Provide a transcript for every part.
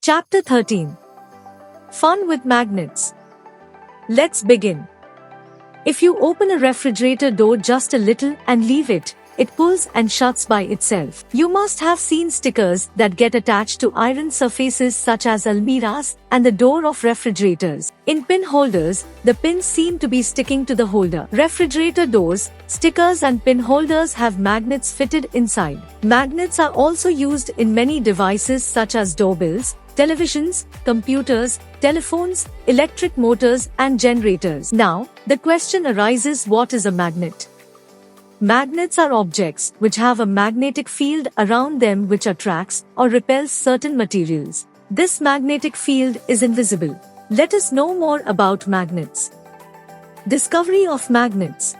Chapter 13. Fun with magnets. Let's begin. If you open a refrigerator door just a little and leave it, it pulls and shuts by itself. You must have seen stickers that get attached to iron surfaces such as almirahs and the door of refrigerators. In pin holders, the pins seem to be sticking to the holder. Refrigerator doors, stickers and pin holders have magnets fitted inside. Magnets are also used in many devices such as doorbells, televisions, computers, telephones, electric motors and generators. Now, the question arises, what is a magnet? Magnets are objects which have a magnetic field around them which attracts or repels certain materials. This magnetic field is invisible. Let us know more about magnets. Discovery of magnets.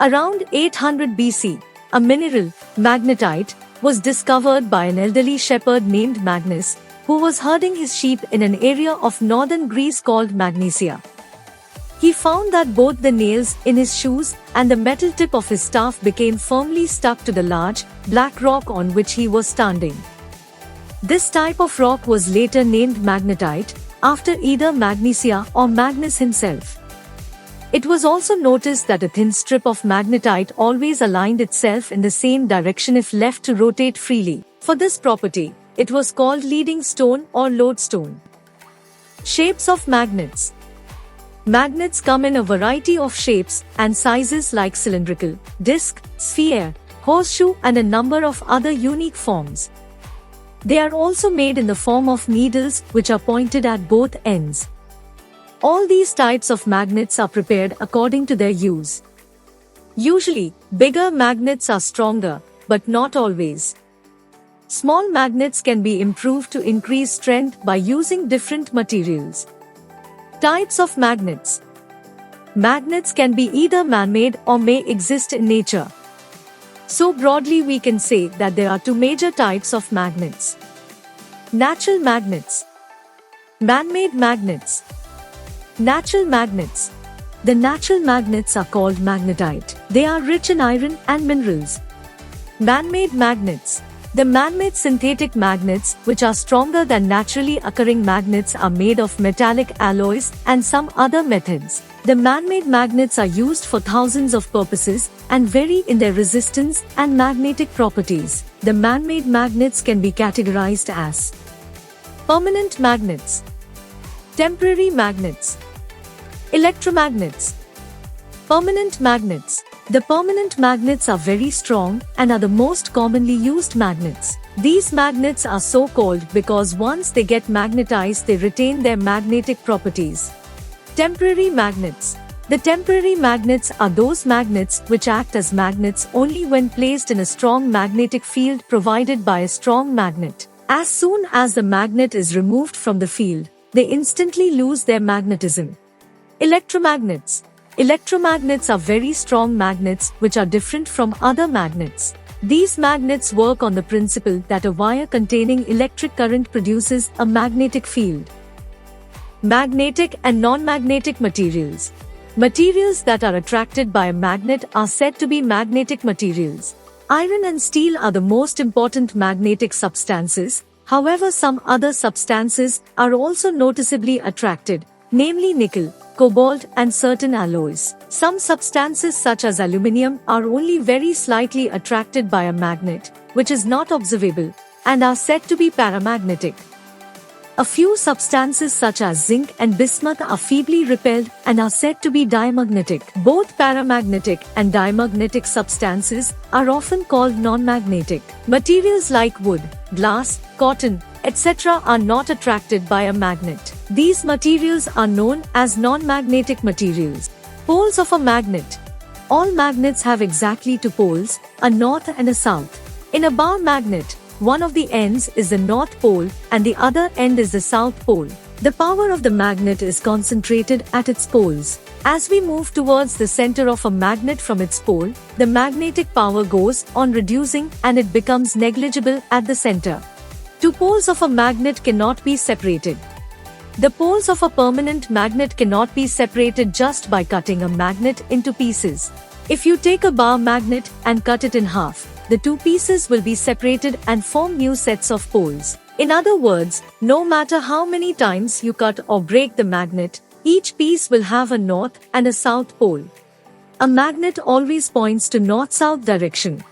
Around 800 BC, a mineral, magnetite, was discovered by an elderly shepherd named Magnus, who was herding his sheep in an area of northern Greece called Magnesia. He found that both the nails in his shoes and the metal tip of his staff became firmly stuck to the large, black rock on which he was standing. This type of rock was later named magnetite, after either Magnesia or Magnus himself. It was also noticed that a thin strip of magnetite always aligned itself in the same direction if left to rotate freely. For this property, it was called leading stone or lodestone. Shapes of magnets. Magnets come in a variety of shapes and sizes like cylindrical, disc, sphere, horseshoe and a number of other unique forms. They are also made in the form of needles which are pointed at both ends. All these types of magnets are prepared according to their use. Usually, bigger magnets are stronger, but not always. Small magnets can be improved to increase strength by using different materials. Types of magnets. Magnets can be either man-made or may exist in nature. So broadly we can say that there are two major types of magnets. Natural magnets. Man-made magnets. Natural magnets. The natural magnets are called magnetite. They are rich in iron and minerals. Man-made magnets. The man-made synthetic magnets, which are stronger than naturally occurring magnets, are made of metallic alloys and some other methods. The man-made magnets are used for thousands of purposes and vary in their resistance and magnetic properties. The man-made magnets can be categorized as permanent magnets, temporary magnets, electromagnets, permanent magnets. The permanent magnets are very strong and are the most commonly used magnets. These magnets are so called because once they get magnetized they retain their magnetic properties. Temporary magnets. The temporary magnets are those magnets which act as magnets only when placed in a strong magnetic field provided by a strong magnet. As soon as the magnet is removed from the field, they instantly lose their magnetism. Electromagnets. Electromagnets are very strong magnets which are different from other magnets. These magnets work on the principle that a wire containing electric current produces a magnetic field. Magnetic and non-magnetic materials. Materials that are attracted by a magnet are said to be magnetic materials. Iron and steel are the most important magnetic substances, however some other substances are also noticeably attracted, namely nickel, cobalt and certain alloys. Some substances such as aluminium are only very slightly attracted by a magnet, which is not observable, and are said to be paramagnetic. A few substances such as zinc and bismuth are feebly repelled and are said to be diamagnetic. Both paramagnetic and diamagnetic substances are often called non-magnetic. Materials like wood, glass, cotton, etc. are not attracted by a magnet. These materials are known as non-magnetic materials. Poles of a magnet. All magnets have exactly two poles, a north and a south. In a bar magnet, one of the ends is the north pole and the other end is the south pole. The power of the magnet is concentrated at its poles. As we move towards the center of a magnet from its pole, the magnetic power goes on reducing and it becomes negligible at the center. Two poles of a magnet cannot be separated. The poles of a permanent magnet cannot be separated just by cutting a magnet into pieces. If you take a bar magnet and cut it in half, the two pieces will be separated and form new sets of poles. In other words, no matter how many times you cut or break the magnet, each piece will have a north and a south pole. A magnet always points to north-south direction.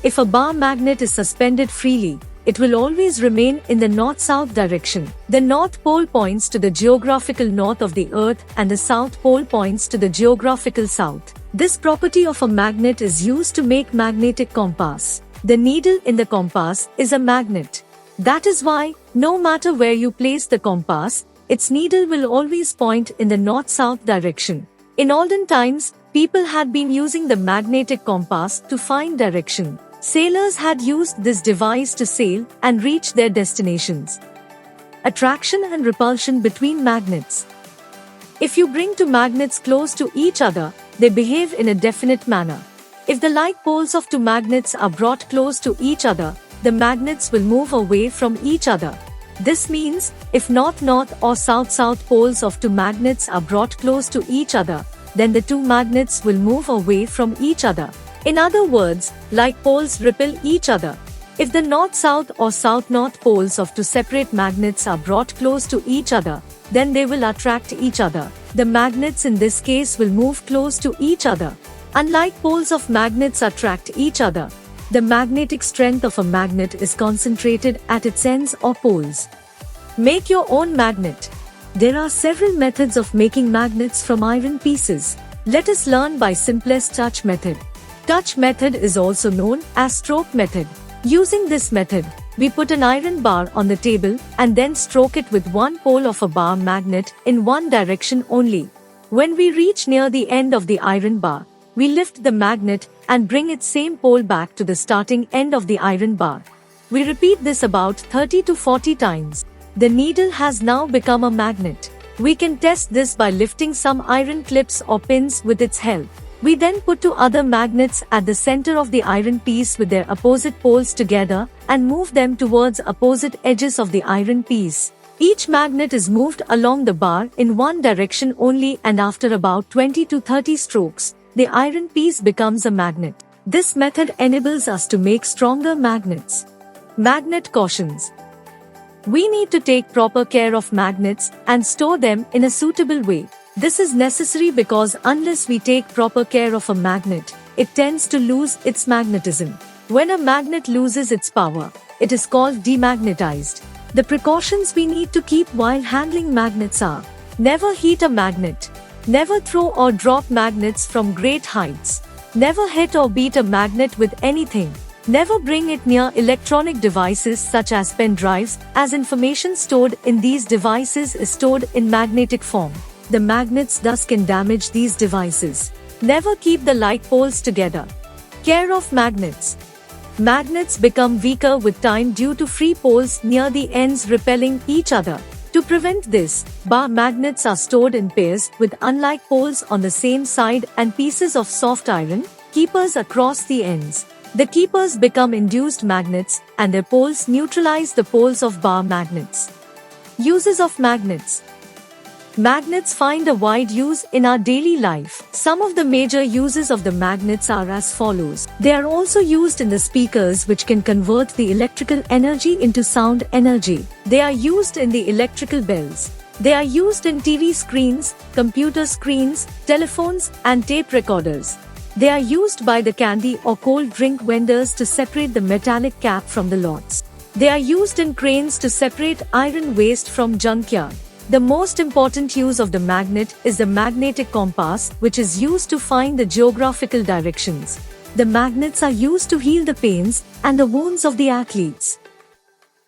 If a bar magnet is suspended freely, it will always remain in the north-south direction. The north pole points to the geographical north of the earth and the south pole points to the geographical south. This property of a magnet is used to make magnetic compass. The needle in the compass is a magnet. That is why, no matter where you place the compass, its needle will always point in the north-south direction. In olden times, people had been using the magnetic compass to find direction. Sailors had used this device to sail and reach their destinations. Attraction and repulsion between magnets. If you bring two magnets close to each other, they behave in a definite manner. If the like poles of two magnets are brought close to each other, the magnets will move away from each other. This means, if north-north or south-south poles of two magnets are brought close to each other, then the two magnets will move away from each other. In other words, like poles repel each other. If the north-south or south-north poles of two separate magnets are brought close to each other, then they will attract each other. The magnets in this case will move close to each other. Unlike poles of magnets attract each other, the magnetic strength of a magnet is concentrated at its ends or poles. Make your own magnet. There are several methods of making magnets from iron pieces. Let us learn by simplest touch method. Touch method is also known as stroke method. Using this method, we put an iron bar on the table and then stroke it with one pole of a bar magnet in one direction only. When we reach near the end of the iron bar, we lift the magnet and bring its same pole back to the starting end of the iron bar. We repeat this about 30 to 40 times. The needle has now become a magnet. We can test this by lifting some iron clips or pins with its help. We then put two other magnets at the center of the iron piece with their opposite poles together and move them towards opposite edges of the iron piece. Each magnet is moved along the bar in one direction only, and after about 20 to 30 strokes, the iron piece becomes a magnet. This method enables us to make stronger magnets. Magnet cautions. We need to take proper care of magnets and store them in a suitable way. This is necessary because unless we take proper care of a magnet, it tends to lose its magnetism. When a magnet loses its power, it is called demagnetized. The precautions we need to keep while handling magnets are: never heat a magnet, never throw or drop magnets from great heights, never hit or beat a magnet with anything, never bring it near electronic devices such as pen drives, as information stored in these devices is stored in magnetic form. The magnets thus can damage these devices. Never keep the like poles together. Care of magnets. Magnets become weaker with time due to free poles near the ends repelling each other. To prevent this, bar magnets are stored in pairs with unlike poles on the same side and pieces of soft iron, keepers across the ends. The keepers become induced magnets and their poles neutralize the poles of bar magnets. Uses of magnets. Magnets find a wide use in our daily life. Some of the major uses of the magnets are as follows. They are also used in the speakers, which can convert the electrical energy into sound energy. They are used in the electrical bells. They are used in TV screens, computer screens, telephones, and tape recorders. They are used by the candy or cold drink vendors to separate the metallic cap from the lots. They are used in cranes to separate iron waste from junkyard. The most important use of the magnet is the magnetic compass, which is used to find the geographical directions. The magnets are used to heal the pains and the wounds of the athletes.